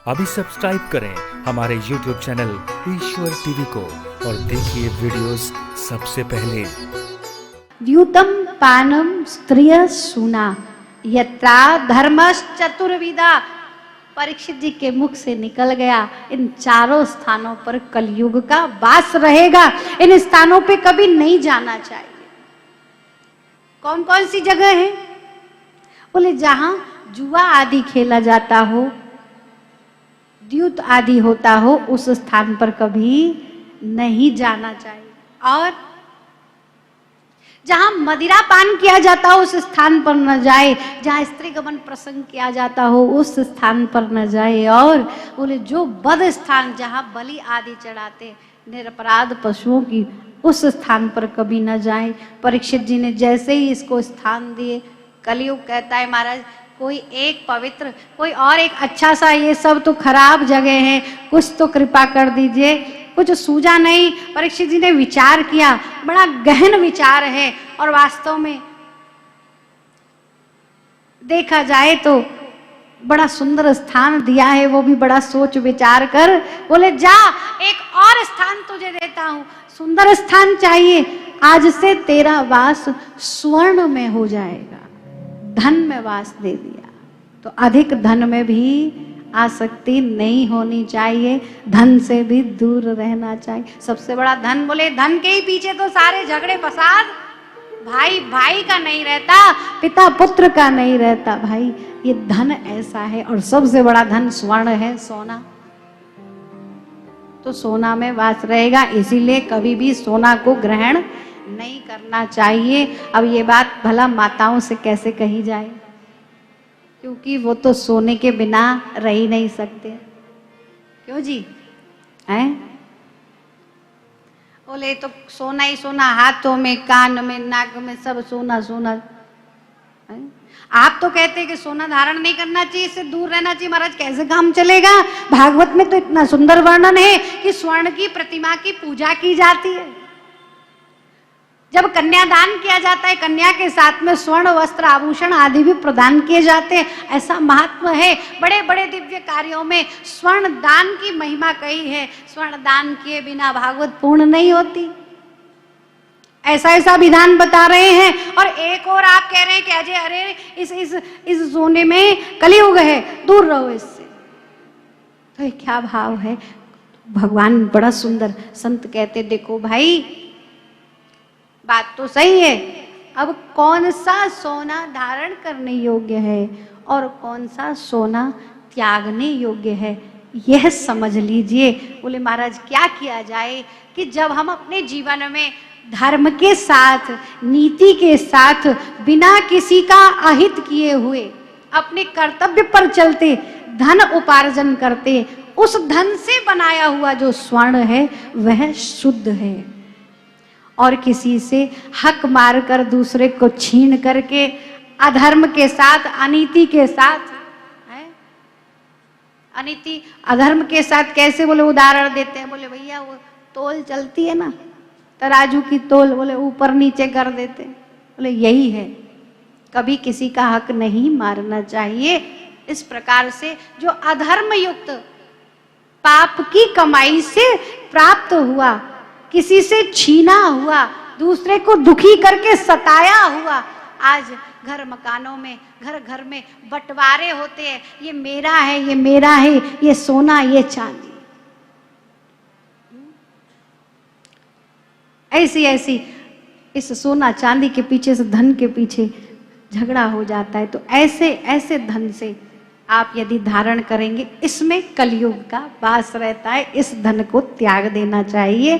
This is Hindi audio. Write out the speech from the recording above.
अभी सब्सक्राइब करें हमारे YouTube चैनल ईश्वर टीवी को और देखिए वीडियोस सबसे पहले। द्यूतम पानम स्त्रिय सुना यत्रा धर्मश्चतुर्विधा। परीक्षित जी के मुख से निकल गया, इन चारों स्थानों पर कलयुग का वास रहेगा, इन स्थानों पे कभी नहीं जाना चाहिए। कौन कौन सी जगह है? बोले जहां जुआ आदि खेला जाता हो, द्यूत आदि होता हो, उस स्थान पर कभी नहीं जाना चाहिए। और जहां मदिरा पान किया जाता हो उस स्थान पर न जाए, जहां स्त्री गमन प्रसंग किया जाता हो उस स्थान पर न जाए। और बोले जो बद स्थान जहां बलि आदि चढ़ाते निरपराध पशुओं की, उस स्थान पर कभी न जाए। परीक्षित जी ने जैसे ही इसको स्थान दिए, कलयुग कहता है महाराज कोई एक पवित्र, कोई और एक अच्छा सा, ये सब तो खराब जगह है, कुछ तो कृपा कर दीजिए। कुछ सूझा नहीं। परीक्षित जी ने विचार किया, बड़ा गहन विचार है और वास्तव में देखा जाए तो बड़ा सुंदर स्थान दिया है, वो भी बड़ा सोच विचार कर। बोले जा, एक और स्थान तुझे देता हूं, सुंदर स्थान चाहिए, आज से तेरा वास स्वर्ण में हो जाएगा। धन में वास दे दिया। तो अधिक धन में भी आसक्ति नहीं होनी चाहिए, धन से भी दूर रहना चाहिए। सबसे बड़ा धन, बोले धन के ही पीछे तो सारे झगड़े फसाद, भाई भाई का नहीं रहता, पिता पुत्र का नहीं रहता। भाई ये धन ऐसा है, और सबसे बड़ा धन स्वर्ण है, सोना। तो सोना में वास रहेगा, इसीलिए कभी भी सोना को ग्रहण नहीं करना चाहिए। अब ये बात भला माताओं से कैसे कही जाए, क्योंकि वो तो सोने के बिना रह ही नहीं सकते। क्यों जी? हैं? बोले तो सोना ही सोना, हाथों में, कान में, नाक में, सब सोना सोना है? आप तो कहते हैं कि सोना धारण नहीं करना चाहिए, इससे दूर रहना चाहिए। महाराज कैसे काम चलेगा? भागवत में तो इतना सुंदर वर्णन है कि स्वर्ण की प्रतिमा की पूजा की जाती है। जब कन्यादान किया जाता है, कन्या के साथ में स्वर्ण वस्त्र आभूषण आदि भी प्रदान किए जाते हैं, ऐसा महात्मा है। बड़े बड़े दिव्य कार्यों में स्वर्ण दान की महिमा कही है। स्वर्ण दान किए बिना भागवत पूर्ण नहीं होती, ऐसा ऐसा विधान बता रहे हैं। और एक और आप कह रहे हैं कि अजय अरे इस सोने में कलयुग है, दूर रहो इससे। तो ये क्या भाव है? भगवान बड़ा सुंदर, संत कहते देखो भाई बात तो सही है, अब कौन सा सोना धारण करने योग्य है और कौन सा सोना त्यागने योग्य है, यह समझ लीजिए। बोले महाराज क्या किया जाए कि जब हम अपने जीवन में धर्म के साथ, नीति के साथ, बिना किसी का अहित किए हुए अपने कर्तव्य पर चलते धन उपार्जन करते, उस धन से बनाया हुआ जो स्वर्ण है वह शुद्ध है। और किसी से हक मारकर, दूसरे को छीन करके, अधर्म के साथ, अनीति के साथ है? अनीति अधर्म के साथ कैसे? बोले उदाहरण देते हैं, बोले भैया वो तोल चलती है ना, तराजू की तोल, बोले ऊपर नीचे कर देते, बोले यही है। कभी किसी का हक नहीं मारना चाहिए। इस प्रकार से जो अधर्म युक्त पाप की कमाई से प्राप्त हुआ, किसी से छीना हुआ, दूसरे को दुखी करके सताया हुआ, आज घर मकानों में, घर घर में बंटवारे होते हैं, ये मेरा है, ये मेरा है, ये सोना, ये चांदी। ऐसी ऐसी इस सोना चांदी के पीछे से, धन के पीछे झगड़ा हो जाता है। तो ऐसे ऐसे धन से आप यदि धारण करेंगे, इसमें कलयुग का वास रहता है, इस धन को त्याग देना चाहिए।